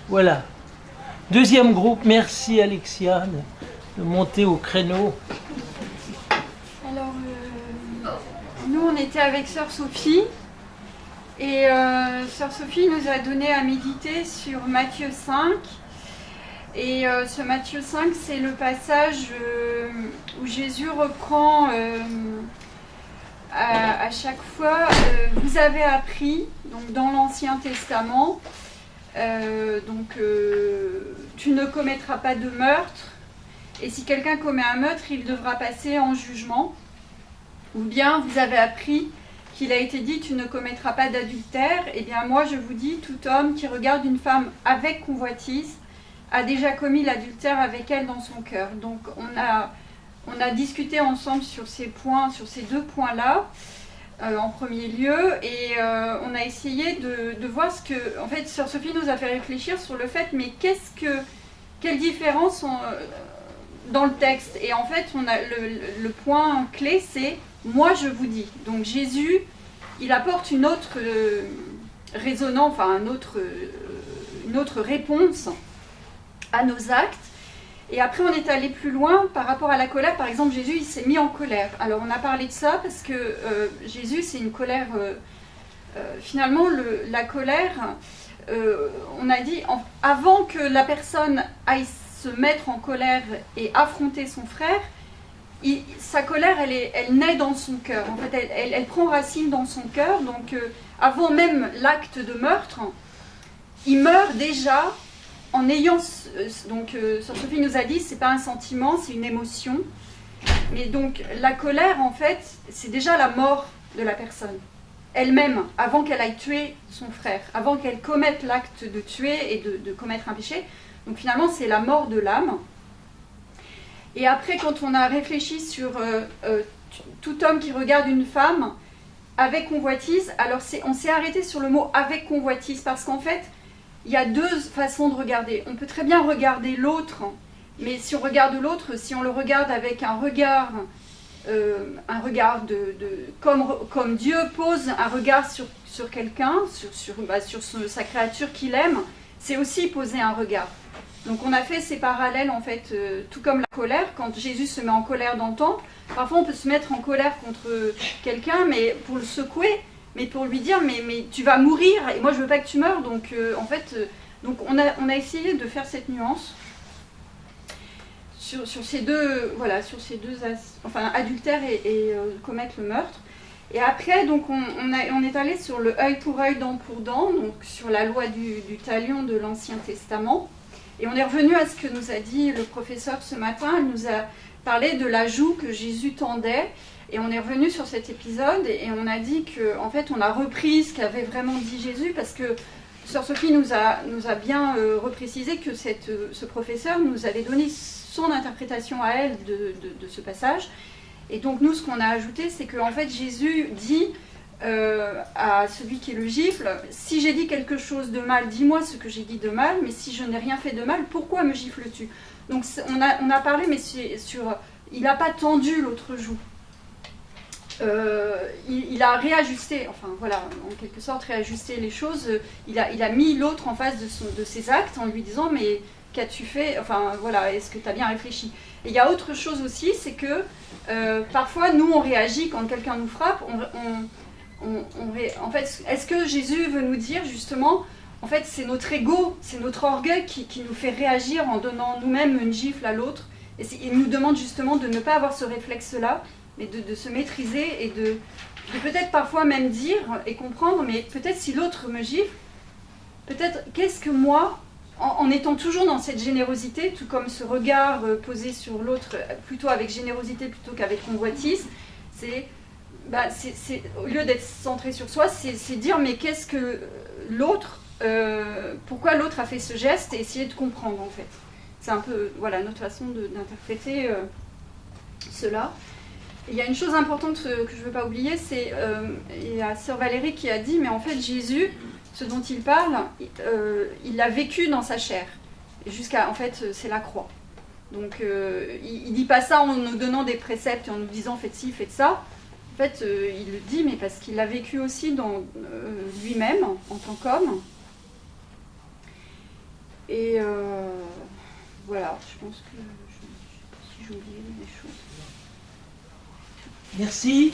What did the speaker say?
Voilà. Deuxième groupe, merci Alexia de monter au créneau. Alors, nous on était avec Sœur Sophie et Sœur Sophie nous a donné à méditer sur Matthieu 5. Et ce Matthieu 5, c'est le passage où Jésus reprend à chaque fois, vous avez appris, donc dans l'Ancien Testament, tu ne commettras pas de meurtre, et si quelqu'un commet un meurtre, il devra passer en jugement. Ou bien vous avez appris qu'il a été dit, tu ne commettras pas d'adultère. Eh bien moi je vous dis, tout homme qui regarde une femme avec convoitise a déjà commis l'adultère avec elle dans son cœur. Donc on a discuté ensemble sur ces points, sur ces deux points-là, en premier lieu, et on a essayé de voir ce que... En fait, Sœur Sophie nous a fait réfléchir sur le fait, mais quelle différence dans le texte. Et en fait, on a le point clé, c'est « moi je vous dis ». Donc Jésus, il apporte une autre résonance, enfin une autre réponse à nos actes. Et après on est allé plus loin par rapport à la colère. Par exemple, Jésus il s'est mis en colère. Alors on a parlé de ça parce que Jésus c'est une colère, finalement la colère, on a dit avant que la personne aille se mettre en colère et affronter son frère, sa colère elle naît dans son cœur. En fait elle prend racine dans son cœur. Donc avant même l'acte de meurtre, il meurt déjà en ayant, donc Sœur Sophie nous a dit, c'est pas un sentiment, c'est une émotion. Mais donc la colère, en fait, c'est déjà la mort de la personne elle-même, avant qu'elle aille tuer son frère, avant qu'elle commette l'acte de tuer et de commettre un péché. Donc finalement, c'est la mort de l'âme. Et après, quand on a réfléchi sur tout homme qui regarde une femme avec convoitise, alors on s'est arrêté sur le mot avec convoitise, parce qu'en fait, il y a deux façons de regarder. On peut très bien regarder l'autre, mais si on regarde l'autre, si on le regarde avec un regard comme Dieu pose un regard sur quelqu'un, sur sa créature qu'il aime, c'est aussi poser un regard. Donc on a fait ces parallèles en fait, tout comme la colère. Quand Jésus se met en colère dans le temple, parfois on peut se mettre en colère contre quelqu'un, mais pour le secouer, mais pour lui dire mais tu vas mourir et moi je veux pas que tu meurs. Donc donc on a essayé de faire cette nuance sur ces deux enfin adultère et commettre le meurtre. Et après donc on est allé sur le œil pour œil, dent pour dent, donc sur la loi du talion de l'Ancien Testament. Et on est revenu à ce que nous a dit le professeur ce matin. Il nous a parlé de la joue que Jésus tendait. Et on est revenu sur cet épisode et on a dit qu'en fait on a repris ce qu'avait vraiment dit Jésus, parce que Sœur Sophie nous a bien reprécisé que ce professeur nous avait donné son interprétation à elle de ce passage. Et donc nous ce qu'on a ajouté, c'est qu'en fait Jésus dit à celui qui le gifle, si j'ai dit quelque chose de mal, dis-moi ce que j'ai dit de mal, mais si je n'ai rien fait de mal, pourquoi me gifles-tu? Donc on a parlé, mais il n'a pas tendu l'autre joue. Il a réajusté, enfin voilà, en quelque sorte réajusté les choses. Il a mis l'autre en face de ses actes en lui disant mais qu'as-tu fait? Enfin voilà, est-ce que tu as bien réfléchi? Et il y a autre chose aussi, c'est que parfois nous on réagit quand quelqu'un nous frappe. En fait, est-ce que Jésus veut nous dire justement, en fait c'est notre ego, c'est notre orgueil qui nous fait réagir en donnant nous-mêmes une gifle à l'autre, et il nous demande justement de ne pas avoir ce réflexe-là, mais de se maîtriser et de peut-être parfois même dire et comprendre, mais peut-être si l'autre me gifle, peut-être qu'est-ce que moi, en étant toujours dans cette générosité, tout comme ce regard posé sur l'autre, plutôt avec générosité plutôt qu'avec convoitise, c'est au lieu d'être centré sur soi, c'est dire mais qu'est-ce que l'autre, pourquoi l'autre a fait ce geste, et essayer de comprendre en fait. C'est un peu voilà notre façon d'interpréter cela. Il y a une chose importante que je ne veux pas oublier, c'est il y a Sœur Valérie qui a dit, mais en fait Jésus, ce dont il parle, il l'a vécu dans sa chair. En fait, c'est la croix. Donc il ne dit pas ça en nous donnant des préceptes et en nous disant faites ci, faites ça. En fait, il le dit, mais parce qu'il l'a vécu aussi dans lui-même, en tant qu'homme. Et voilà, je pense que si j'ai oublié des choses. Merci.